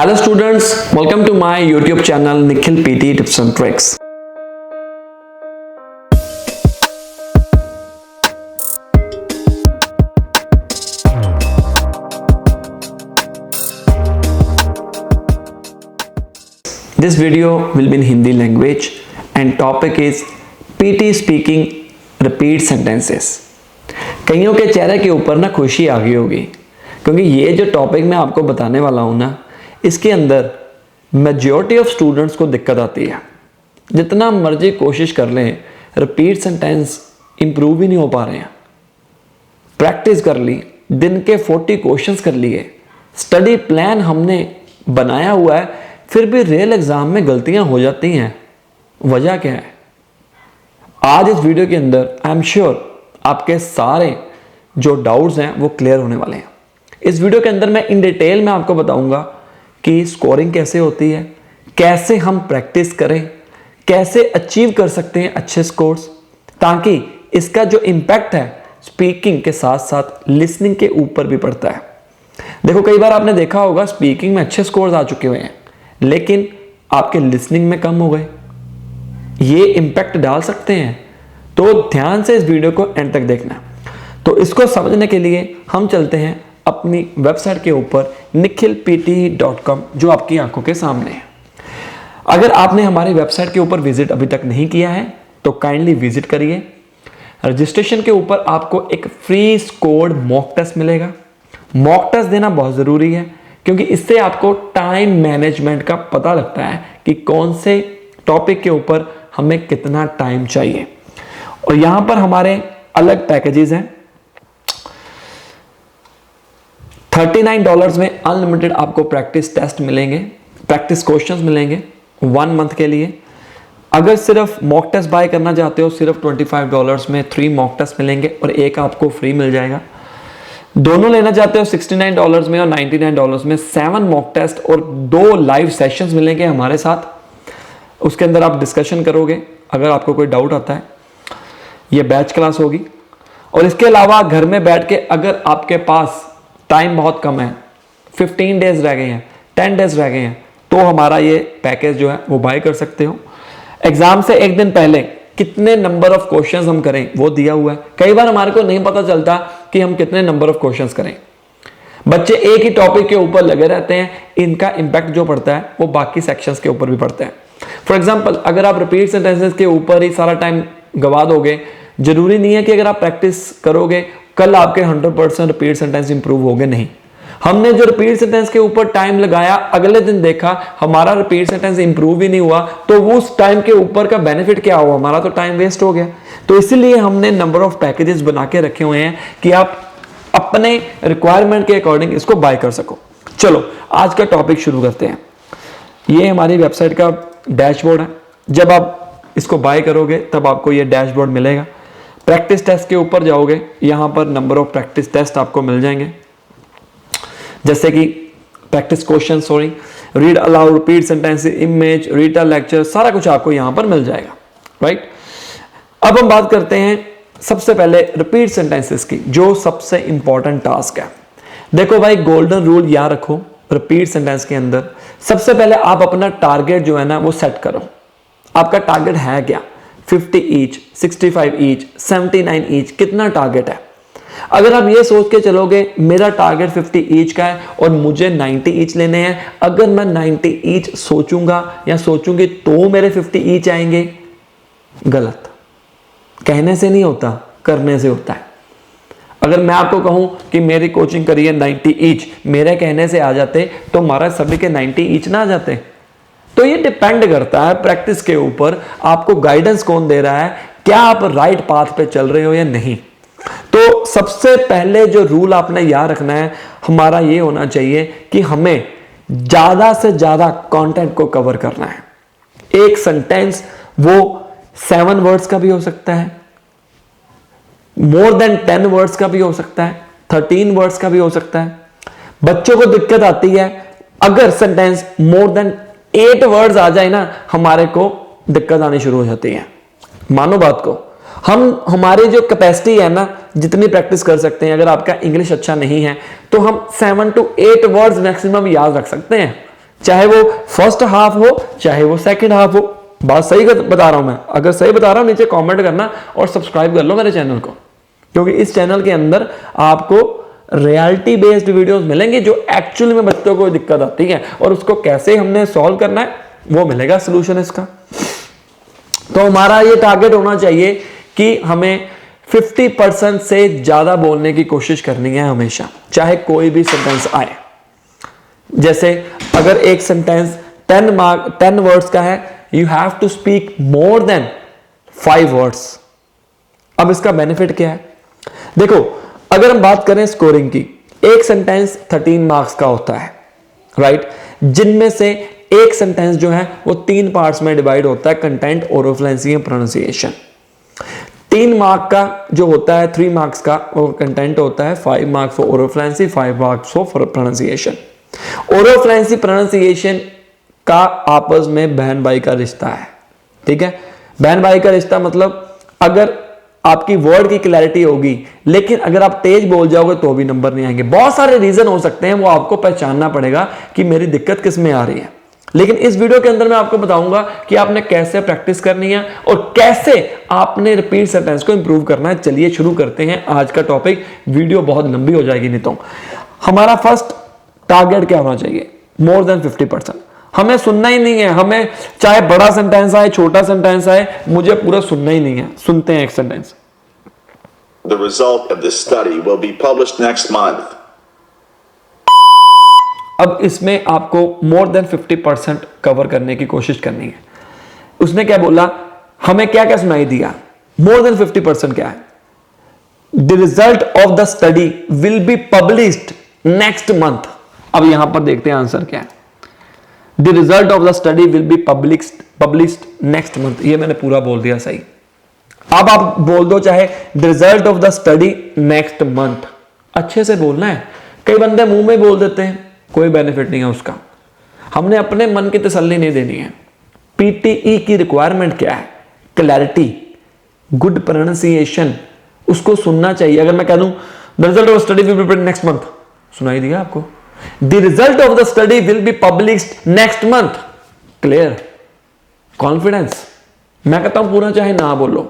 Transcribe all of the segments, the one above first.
Hello students, welcome to my YouTube channel Nikhil PT Tips and Tricks. This video will be in Hindi language and topic is PT speaking repeat sentences. कईयों के चेहरे के ऊपर ना खुशी आ गई होगी क्योंकि ये जो टॉपिक मैं आपको बताने वाला हूँ ना, इसके अंदर मेजॉरिटी ऑफ स्टूडेंट्स को दिक्कत आती है। जितना मर्जी कोशिश कर लें, रिपीट सेंटेंस इंप्रूव ही नहीं हो पा रहे हैं। प्रैक्टिस कर ली, दिन के 40 क्वेश्चंस कर लिए, स्टडी प्लान हमने बनाया हुआ है, फिर भी रियल एग्जाम में गलतियां हो जाती हैं। वजह क्या है? आज इस वीडियो के अंदर आई एम श्योर आपके सारे जो डाउट्स हैं वो क्लियर होने वाले हैं। इस वीडियो के अंदर मैं इन डिटेल में आपको बताऊंगा कि स्कोरिंग कैसे होती है, कैसे हम प्रैक्टिस करें, कैसे अचीव कर सकते हैं अच्छे स्कोर्स, ताकि इसका जो इम्पैक्ट है स्पीकिंग के साथ साथ लिसनिंग के ऊपर भी पड़ता है। देखो, कई बार आपने देखा होगा स्पीकिंग में अच्छे स्कोर्स आ चुके हुए हैं लेकिन आपके लिसनिंग में कम हो गए। ये इम्पैक्ट डाल सकते हैं, तो ध्यान से इस वीडियो को एंड तक देखना। तो इसको समझने के लिए हम चलते हैं अपनी वेबसाइट के ऊपर nikhilpt.com, जो आपकी आंखों के सामने है। अगर आपने हमारी वेबसाइट के ऊपर विजिट अभी तक नहीं किया है तो काइंडली विजिट करिए। रजिस्ट्रेशन के ऊपर आपको एक फ्री स्कोर्ड मॉक टेस्ट मिलेगा। मॉक टेस्ट देना बहुत ज़रूरी है क्योंकि इससे आपको टाइम मैनेजमेंट का पता लगता है कि कौन से टॉपिक के ऊपर हमें कितना टाइम चाहिए। और यहां पर हमारे अलग पैकेजेस हैं। $39 में अनलिमिटेड आपको प्रैक्टिस टेस्ट मिलेंगे, प्रैक्टिस क्वेश्चंस मिलेंगे 1 मंथ के लिए। अगर सिर्फ मॉक टेस्ट बाय करना चाहते हो, सिर्फ $25 में 3 मॉक टेस्ट मिलेंगे और एक आपको फ्री मिल जाएगा। दोनों लेना चाहते हो $69 में और $99 में 7 मॉक टेस्ट और 2 लाइव सेशंस मिलेंगे हमारे साथ। उसके अंदर आप डिस्कशन करोगे। अगर आपको कोई डाउट आता है, ये बैच क्लास होगी। और इसके अलावा घर में बैठ के अगर आपके पास टाइम बहुत कम है, 15 डेज रह गए हैं, 10 डेज रह गए हैं, तो हमारा ये पैकेज जो है वो बाय कर सकते हो। एग्जाम से एक दिन पहले कितने नंबर ऑफ क्वेश्चंस हम करें वो दिया हुआ है। कई बार हमारे को नहीं पता चलता कि हम कितने नंबर ऑफ क्वेश्चंस करें। बच्चे एक ही टॉपिक के ऊपर लगे रहते हैं, इनका इंपैक्ट जो पड़ता है वो बाकी सेक्शंस के ऊपर भी पड़ता है। फॉर एग्जाम्पल, अगर आप रिपीट सेंटेंसेस के ऊपर ही सारा टाइम गवा दोगे, जरूरी नहीं है कि अगर आप प्रैक्टिस करोगे कल आपके 100% रिपीट सेंटेंस इंप्रूव होंगे। नहीं, हमने जो रिपीट सेंटेंस के ऊपर टाइम लगाया, अगले दिन देखा हमारा रिपीट सेंटेंस इंप्रूव ही नहीं हुआ, तो वो उस टाइम के ऊपर का बेनिफिट क्या हुआ? हमारा तो टाइम वेस्ट हो गया। तो इसीलिए हमने नंबर ऑफ पैकेजेस बना के रखे हुए हैं कि आप अपने रिक्वायरमेंट के अकॉर्डिंग इसको बाय कर सको। चलो आज का टॉपिक शुरू करते हैं। ये हमारी वेबसाइट का डैशबोर्ड है। जब आप इसको बाय करोगे तब आपको ये डैशबोर्ड मिलेगा। प्रैक्टिस टेस्ट के ऊपर जाओगे, यहां पर नंबर ऑफ प्रैक्टिस टेस्ट आपको मिल जाएंगे, जैसे कि practice question, read aloud, repeat sentence, image, read a lecture, सारा कुछ आपको यहां पर मिल जाएगा। राइट, अब हम बात करते हैं सबसे पहले रिपीट सेंटेंसेस की, जो सबसे इंपॉर्टेंट टास्क है। देखो भाई, गोल्डन रूल याद रखो। रिपीट सेंटेंस के अंदर सबसे पहले आप अपना टारगेट जो है ना वो सेट करो। आपका टारगेट है क्या? 50 ईच, 65 ईच, 79 ईच, कितना टारगेट है? अगर आप ये सोच के चलोगे मेरा टारगेट 50 ईच का है और मुझे 90 ईच लेने हैं, अगर मैं 90 ईच सोचूंगा या सोचूंगी तो मेरे 50 ईच आएंगे, गलत। कहने से नहीं होता, करने से होता है। अगर मैं आपको कहूं कि मेरी कोचिंग करिए 90 ईच, मेरे कहने से आ जाते तो हमारा सभी के 90 ईच ना आ जाते। तो ये डिपेंड करता है प्रैक्टिस के ऊपर, आपको गाइडेंस कौन दे रहा है, क्या आप राइट पाथ पे चल रहे हो या नहीं। तो सबसे पहले जो रूल आपने याद रखना है हमारा ये होना चाहिए कि हमें ज्यादा से ज्यादा कंटेंट को कवर करना है। एक सेंटेंस वो 7 वर्ड्स का भी हो सकता है, मोर देन 10 वर्ड्स का भी हो सकता है, 13 वर्ड्स का भी हो सकता है। बच्चों को दिक्कत आती है अगर सेंटेंस मोर देन 8 वर्ड्स आ जाए ना, हमारे को दिक्कत आनी शुरू हो जाती है। मानो बात को, हमारी जो कैपेसिटी है ना, जितनी प्रैक्टिस कर सकते हैं, अगर आपका इंग्लिश अच्छा नहीं है तो हम 7 to 8 वर्ड्स मैक्सिमम याद रख सकते हैं। चाहे वो फर्स्ट हाफ हो चाहे वो सेकंड हाफ हो। बात सही बता रहा हूं मैं? अगर सही बता रहा हूं नीचे कमेंट करना और सब्सक्राइब कर लो मेरे चैनल को, क्योंकि इस चैनल के अंदर आपको रियलिटी बेस्ड वीडियोस मिलेंगे जो एक्चुअली में बच्चों को दिक्कत आती है और उसको कैसे हमने सॉल्व करना है वो मिलेगा सोल्यूशन इसका। तो हमारा ये टारगेट होना चाहिए कि हमें 50% से ज्यादा बोलने की कोशिश करनी है हमेशा, चाहे कोई भी सेंटेंस आए। जैसे अगर एक सेंटेंस 10 वर्ड्स का है, you have to speak more than 5 words. अब इसका बेनिफिट क्या है? देखो, अगर हम बात करें स्कोरिंग की, एक सेंटेंस 13 मार्क्स का होता है, राइट, जिनमें से एक सेंटेंस जो है वो 3 पार्ट्स में डिवाइड होता है, कंटेंट, ओरोफ्लुएंसी एंड प्रोनाउंसिएशन। 3 मार्क का जो होता है, 3 मार्क्स का वो कंटेंट होता है, 5 marks for oral fluency, 5 marks for pronunciation. Oral fluency pronunciation का आपस में बहन भाई का रिश्ता है, ठीक है। बहन भाई का रिश्ता मतलब अगर आपकी वर्ड की क्लैरिटी होगी लेकिन अगर आप तेज बोल जाओगे तो भी नंबर नहीं आएंगे। बहुत सारे रीजन हो सकते हैं, वो आपको पहचानना पड़ेगा कि मेरी दिक्कत किस में आ रही है। लेकिन इस वीडियो के अंदर मैं आपको बताऊंगा कि आपने कैसे प्रैक्टिस करनी है और कैसे आपने रिपीट सेंटेंस को इंप्रूव करना है। चलिए शुरू करते हैं आज का टॉपिक। वीडियो बहुत लंबी हो जाएगी नहीं तो। हमारा फर्स्ट टारगेट क्या होना चाहिए? More than 50%। हमें सुनना ही नहीं है, हमें चाहे बड़ा सेंटेंस आए छोटा सेंटेंस आए, मुझे पूरा सुनना ही नहीं है। सुनते हैं एक sentence. The result of this study will be published next month. अब इसमें आपको मोर देन 50% कवर करने की कोशिश करनी है। उसने क्या बोला, हमें क्या क्या सुनाई दिया? मोर देन 50% क्या है? The result of the study will be published next month. अब यहां पर देखते हैं आंसर क्या है। The result of the study will be published next month. ये मैंने पूरा बोल दिया सही। अब आप बोल दो चाहे the result of the study next month, अच्छे से बोलना है। कई बंदे मुंह में बोल देते हैं, कोई बेनिफिट नहीं है उसका। हमने अपने मन की तसल्ली नहीं देनी है। पीटीई की रिक्वायरमेंट क्या है? क्लैरिटी, गुड प्रोनाउंसिएशन, उसको सुनना चाहिए। अगर मैं कह दूं the result of study will be published next month, सुनाई दिया आपको? The result of the study will be published next month, clear, confidence. मैं कहता हूं पूरा चाहे ना बोलो,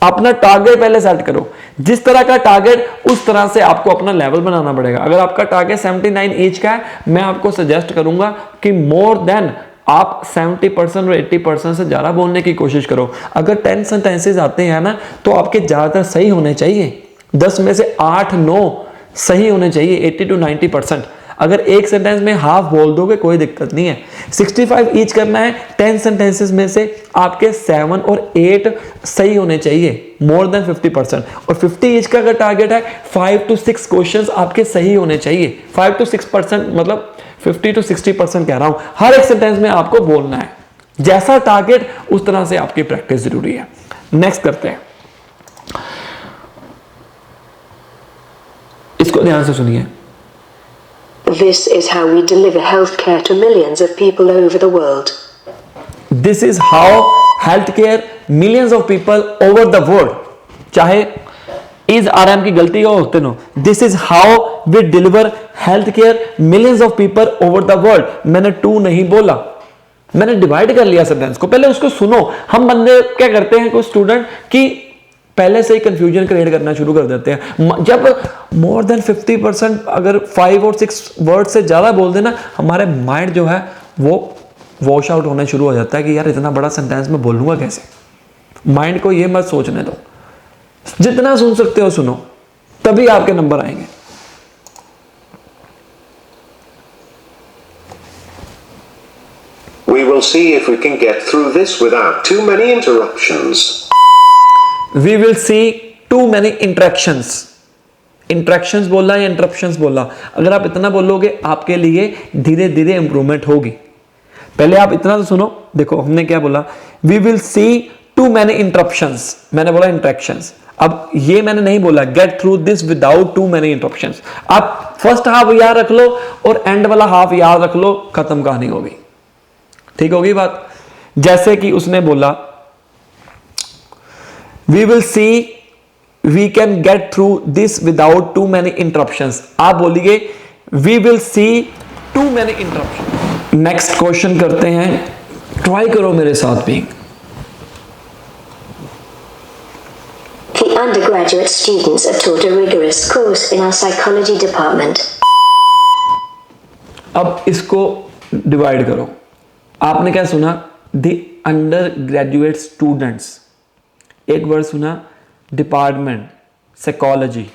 अपना टारगेट पहले सेट करो। जिस तरह का टारगेट उस तरह से आपको अपना लेवल बनाना पड़ेगा। अगर आपका टारगेट 79 ईच का है, मैं आपको सजेस्ट करूंगा कि मोर देन आप 70% और 80% से ज्यादा बोलने की कोशिश करो। अगर 10 सेंटेंसेस आते हैं ना तो आपके ज्यादातर सही होने चाहिए। 10 में से 8-9 सही होने चाहिए, 80 to 90%। अगर एक सेंटेंस में हाफ बोल दोगे कोई दिक्कत नहीं है। 65 ईच करना है, 10 सेंटेंसेस में से आपके 7 और 8 सही होने चाहिए, मोर देन 50%। और 50 ईच का अगर टारगेट है, 5 to 6 क्वेश्चंस आपके सही होने चाहिए। 5 to 6% मतलब 50 to 60% कह रहा हूं। हर एक सेंटेंस में आपको बोलना है। जैसा टारगेट उस तरह से आपकी प्रैक्टिस जरूरी है। नेक्स्ट करते हैं, इसको ध्यान से सुनिए। This is how we deliver healthcare to millions of people over the world. This is how healthcare millions of people over the world. चाहे is RM की गलती हो होते no. This is how we deliver healthcare millions of people over the world. मैंने to नहीं बोला, मैंने divide कर लिया सेंटेंस को। पहले उसको सुनो। हम बंदे क्या करते हैं, कोई स्टूडेंट की पहले से ही कंफ्यूजन क्रिएट करना शुरू कर देते हैं। जब मोर देन 50% अगर 5 और 6 वर्ड से ज्यादा बोल देना, हमारे माइंड जो है वो वॉश आउट होना शुरू हो जाता है कि यार इतना बड़ा सेंटेंस में बोलूंगा कैसे। माइंड को ये मत सोचने दो, जितना सुन सकते हो सुनो, तभी आपके नंबर आएंगे। We will see if we can get through this without too many interruptions. We will see too many interactions. Interactions बोला या इंटरप्शंस बोला, अगर आप इतना बोलोगे आपके लिए धीरे धीरे इंप्रूवमेंट होगी। पहले आप इतना तो सुनो। देखो हमने क्या बोला, we will see too many interruptions, मैंने बोला इंट्रैक्शंस। अब ये मैंने नहीं बोला get through this without too many interruptions. आप फर्स्ट हाफ याद रख लो और एंड वाला हाफ याद रख लो, खत्म कहानी होगी। ठीक होगी बात? जैसे कि उसने बोला we will see we can get through this without too many interruptions. आप बोलिए we will see too many interruptions. Next question करते हैं, ट्राई करो मेरे साथ भी। The undergraduate students are taught a rigorous course in our psychology department. अब इसको डिवाइड करो। आपने क्या सुना? द अंडर ग्रेजुएट स्टूडेंट्स, एक वर्ड सुना डिपार्टमेंट साइकोलॉजी,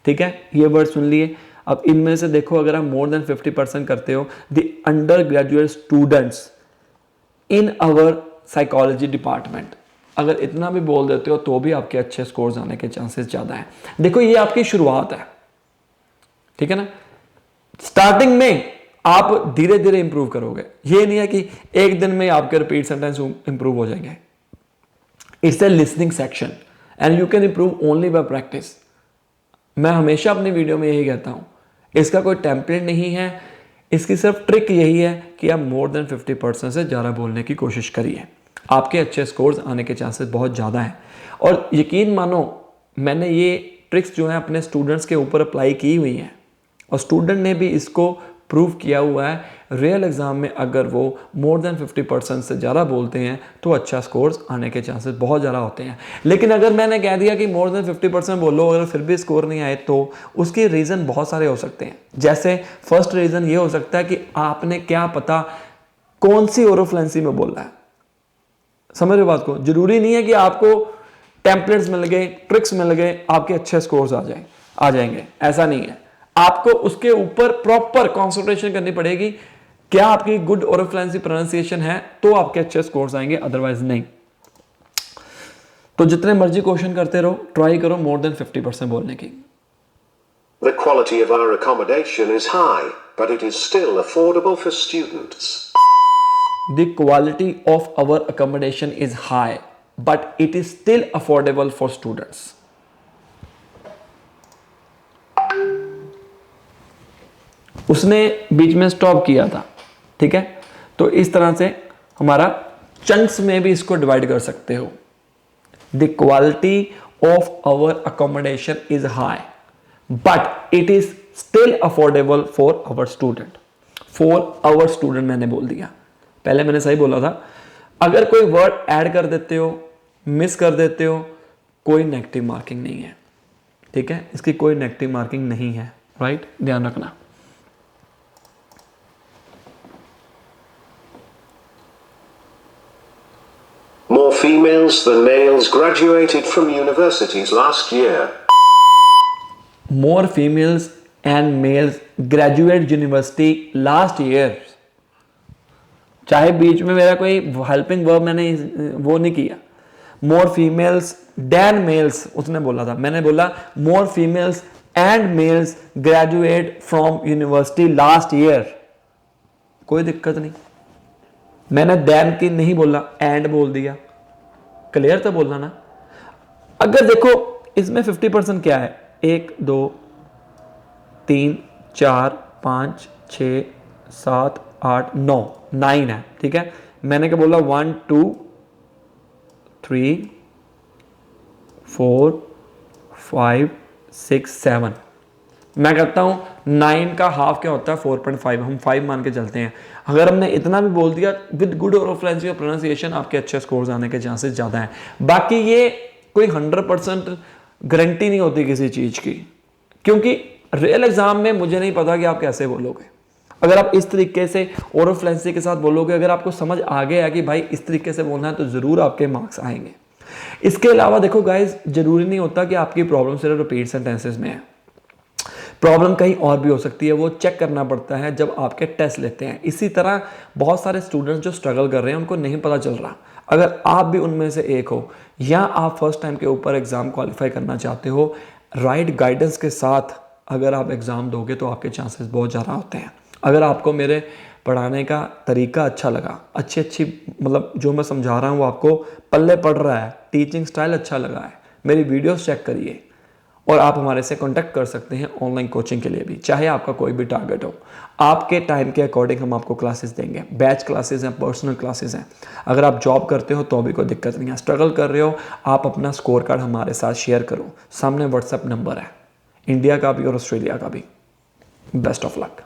ठीक है, ये वर्ड सुन लिए। अब इनमें से देखो, अगर आप मोर देन 50% करते हो, the undergraduate students in our psychology department, अगर इतना भी बोल देते हो तो भी आपके अच्छे स्कोर्स आने के चांसेस ज़्यादा हैं। देखो ये आपकी शुरुआत है, ठीक है ना। स्टार्टिंग में आप धीरे धीरे इंप्रूव करोगे, ये नहीं है कि एक दिन में आपके रिपीट सेंटेंस इंप्रूव हो जाएंगे। It's a listening section and you can improve only by practice. मैं हमेशा अपनी वीडियो में यही कहता हूँ, इसका कोई टेम्पलेट नहीं है, इसकी सिर्फ ट्रिक यही है कि आप मोर देन 50% से ज़्यादा बोलने की कोशिश करिए, आपके अच्छे स्कोर्स आने के चांसेस बहुत ज़्यादा हैं। और यकीन मानो, मैंने ये ट्रिक्स जो हैं अपने स्टूडेंट्स के ऊपर अप्लाई की हुई हैं और स्टूडेंट ने भी इसको प्रूव किया हुआ है। रियल एग्ज़ाम में अगर वो मोर देन 50% से ज़्यादा बोलते हैं तो अच्छा स्कोर्स आने के चांसेस बहुत ज़्यादा होते हैं। लेकिन अगर मैंने कह दिया कि मोर देन 50% बोलो, अगर फिर भी स्कोर नहीं आए तो उसके रीज़न बहुत सारे हो सकते हैं। जैसे फर्स्ट रीज़न ये हो सकता है कि आपने क्या पता कौन सी ओरोफ्लेंसी में बोल रहा है। समझ रहे बात को? जरूरी नहीं है कि आपको टेम्पलेट्स मिल गए, ट्रिक्स मिल गए, आपके अच्छे स्कोर्स आ जाएंगे, ऐसा नहीं है। आपको उसके ऊपर प्रॉपर कंसंट्रेशन करनी पड़ेगी, क्या आपकी गुड ओरोफ्लेंसी प्रोनाउंसिएशन है तो आपके अच्छे स्कोर्स आएंगे, अदरवाइज नहीं। तो जितने मर्जी क्वेश्चन करते रहो, ट्राई करो मोर देन 50% बोलने की। The quality of our accommodation is high, but it is still affordable for students. The quality of our accommodation is high, but it is still affordable for students. उसने बीच में stop किया था, ठीक है। तो इस तरह से हमारा चंक्स में भी इसको डिवाइड कर सकते हो। The quality of our accommodation is high but it is still affordable for our student. For our student मैंने बोल दिया, पहले मैंने सही बोला था। अगर कोई वर्ड ऐड कर देते हो, मिस कर देते हो, कोई नेगेटिव मार्किंग नहीं है, ठीक है, इसकी कोई नेगेटिव मार्किंग नहीं है, राइट, ध्यान रखना। More females than males graduated from universities last year. More females and males graduate university last year. चाहे बीच में मेरा कोई हेल्पिंग वर्ब मैंने वो नहीं किया। More females than males उसने बोला था, मैंने बोला more females and males graduate from university last year। कोई दिक्कत नहीं, मैंने than की नहीं बोला, and बोल दिया। क्लियर तो बोलना ना। अगर देखो इसमें 50% क्या है, 1 2 3 4 5 6 7 8 9 9 है, ठीक है। मैंने क्या बोला 1 2 3 4 5 6 7। मैं कहता हूं 9 का हाफ क्या होता है 4.5, हम 5 मान के चलते हैं। अगर हमने इतना भी बोल दिया विद गुड ओरोफ्लेंसी और प्रोनाउंसिएशन, आपके अच्छे स्कोर्स आने के चांसेस ज़्यादा हैं। बाकी ये कोई 100% गारंटी नहीं होती किसी चीज़ की, क्योंकि रियल एग्जाम में मुझे नहीं पता कि आप कैसे बोलोगे। अगर आप इस तरीके से ओरोफ्लेंसी के साथ बोलोगे, अगर आपको समझ आ गया कि भाई इस तरीके से बोलना है, तो ज़रूर आपके मार्क्स आएंगे। इसके अलावा देखो गाइज, ज़रूरी नहीं होता कि आपकी प्रॉब्लम सिर्फ रिपीट सेंटेंसेज में है, प्रॉब्लम कहीं और भी हो सकती है। वो चेक करना पड़ता है जब आपके टेस्ट लेते हैं। इसी तरह बहुत सारे स्टूडेंट्स जो स्ट्रगल कर रहे हैं उनको नहीं पता चल रहा। अगर आप भी उनमें से एक हो या आप फर्स्ट टाइम के ऊपर एग्ज़ाम क्वालिफाई करना चाहते हो, राइट गाइडेंस के साथ अगर आप एग्ज़ाम दोगे तो आपके चांसेस बहुत ज़्यादा होते हैं। अगर आपको मेरे पढ़ाने का तरीका अच्छा लगा, अच्छी मतलब जो मैं समझा रहा हूँ वो आपको पल्ले पड़ रहा है, टीचिंग स्टाइल अच्छा लगा है, मेरी वीडियोस चेक करिए और आप हमारे से कांटेक्ट कर सकते हैं ऑनलाइन कोचिंग के लिए भी, चाहे आपका कोई भी टारगेट हो। आपके टाइम के अकॉर्डिंग हम आपको क्लासेस देंगे, बैच क्लासेस हैं, पर्सनल क्लासेस हैं। अगर आप जॉब करते हो तो भी कोई दिक्कत नहीं है, स्ट्रगल कर रहे हो, आप अपना स्कोर कार्ड हमारे साथ शेयर करो। सामने व्हाट्सएप नंबर है, इंडिया का भी और ऑस्ट्रेलिया का भी। Best of luck.